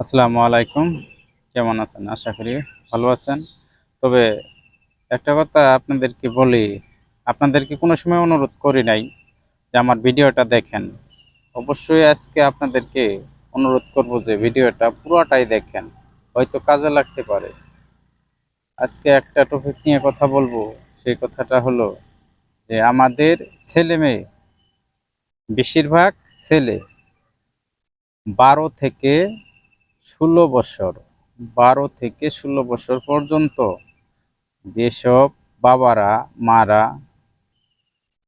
আসসালামু আলাইকুম। কেমন আছেন? আশা করি ভালো আছেন। তবে একটা কথা আপনাদেরকে বলি, আপনাদেরকে কোনো সময় অনুরোধ করি নাই যে আমার ভিডিওটা দেখেন। অবশ্যই আজকে আপনাদেরকে অনুরোধ করব যে ভিডিওটা পুরোটাই দেখেন। হয়তো কাজে লাগতে পারে। আজকে একটা টপিক নিয়ে কথা বলবো। সেই কথাটা হলো যে আমাদের ছেলেমেয়ে, বেশিরভাগ ছেলে ১২ থেকে ১৬ বছর ১২ থেকে ১৬ বছর পর্যন্ত যেসব বাবারা, মারা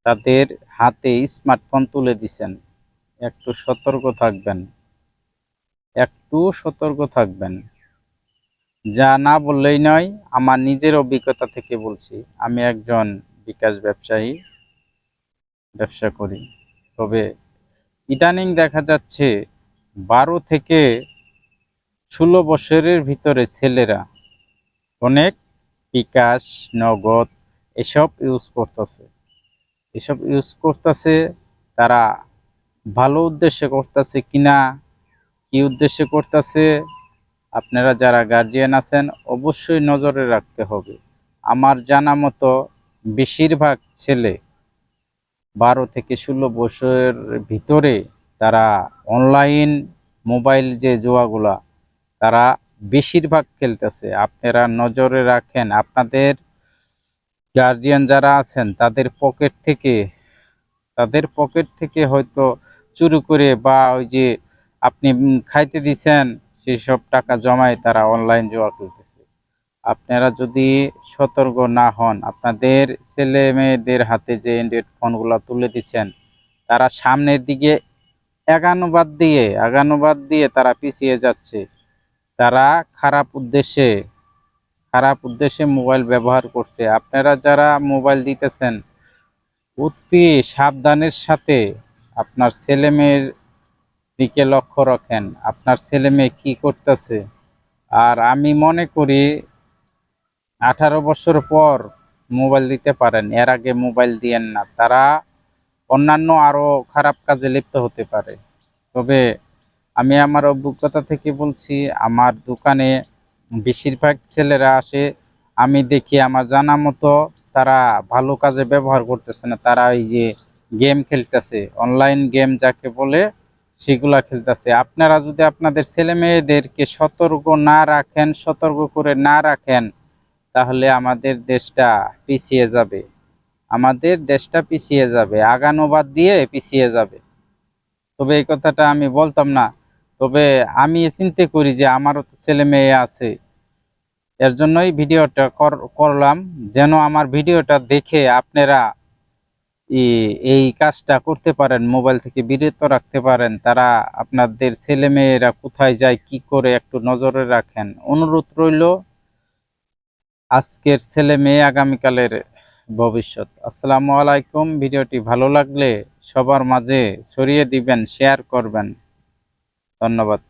তাদের হাতে স্মার্টফোন তুলে দিছেন, একটু সতর্ক থাকবেন, একটু সতর্ক থাকবেন। যা না বললেই নয়, আমার নিজের অভিজ্ঞতা থেকে বলছি। আমি একজন বিকাশ ব্যবসায়ী, ব্যবসা করি। তবে ইদানিং দেখা যাচ্ছে ১২ থেকে ১৬ বছরের ভিতরে ছেলেরা অনেক বিকাশ, নগদ এসব ইউজ করতেছে। এসব ইউজ করতেছে, তারা ভালো উদ্দেশ্যে করতেছে কিনা, কি উদ্দেশ্যে করতেছে, আপনারা যারা গার্জিয়ান আছেন অবশ্যই নজরে রাখতে হবে। আমার জানা মতো বেশিরভাগ ছেলে ১২ থেকে ১৬ বছরের ভিতরে তারা অনলাইন মোবাইল যে জুয়াগুলা তারা বেশিরভাগ খেলতেছে। আপনারা নজরে রাখেন, আপনাদের গার্জিয়ান যারা আছেন তাদের পকেট থেকে হয়তো চুরি করে বা ওই যে আপনি খাইতে দিছেন সেসব টাকা জমায় তারা অনলাইন জুয়া খেলতেছে। আপনারা যদি সতর্ক না হন, আপনাদের ছেলে মেয়েদের হাতে যে অ্যান্ড্রয়েড ফোনগুলো তুলে দিচ্ছেন, তারা সামনের দিকে আগানো বাদ দিয়ে তারা পিছিয়ে যাচ্ছে। তারা খারাপ উদ্দেশ্যে মোবাইল ব্যবহার করছে। আপনারা যারা মোবাইল দিতেছেন অতি সাবধানের সাথে আপনার ছেলে মেয়ের দিকে লক্ষ্য রাখেন, আপনার ছেলে মেয়ে কি করতেছে। আর আমি মনে করি 18 বছর পর মোবাইল দিতে পারেন, এর আগে মোবাইল দিয়েন না। তারা অন্যান্য আরো খারাপ কাজে লিপ্ত হতে পারে। তবে আমি আমার অভিজ্ঞতা থেকে বলছি, আমার দোকানে বেশিরভাগ ছেলেরা আসে, আমি দেখি আমার জানা মতো তারা ভালো কাজে ব্যবহার করতেছে না। তারা এই যে গেম খেলতেছে, অনলাইন গেম যাকে বলে, সেগুলা খেলতেছে। আপনারা যদি আপনাদের ছেলে মেয়েদেরকে সতর্ক করে না রাখেন, তাহলে আমাদের দেশটা পিছিয়ে যাবে, আগানো বাদ দিয়ে পিছিয়ে যাবে। তবে এই কথাটা আমি বলতাম না। তবে আমি চিন্তা করি যে আমারও তো ছেলে মেয়ে আছে, এর জন্যই ভিডিওটা করলাম, যেন আমার ভিডিওটা দেখে আপনারা এই কাজটা করতে পারেন, মোবাইল থেকে বিরত রাখতে পারেন। তারা আপনাদের ছেলে মেয়েরা কোথায় যায় কি করে একটু নজরে রাখেন। অনুরোধ রইল, আজকের ছেলে মেয়ে আগামীকালের ভবিষ্যৎ। আসসালামু আলাইকুম। ভিডিওটি ভালো লাগলে সবার মাঝে ছড়িয়ে দিবেন, শেয়ার করবেন। ধন্যবাদ।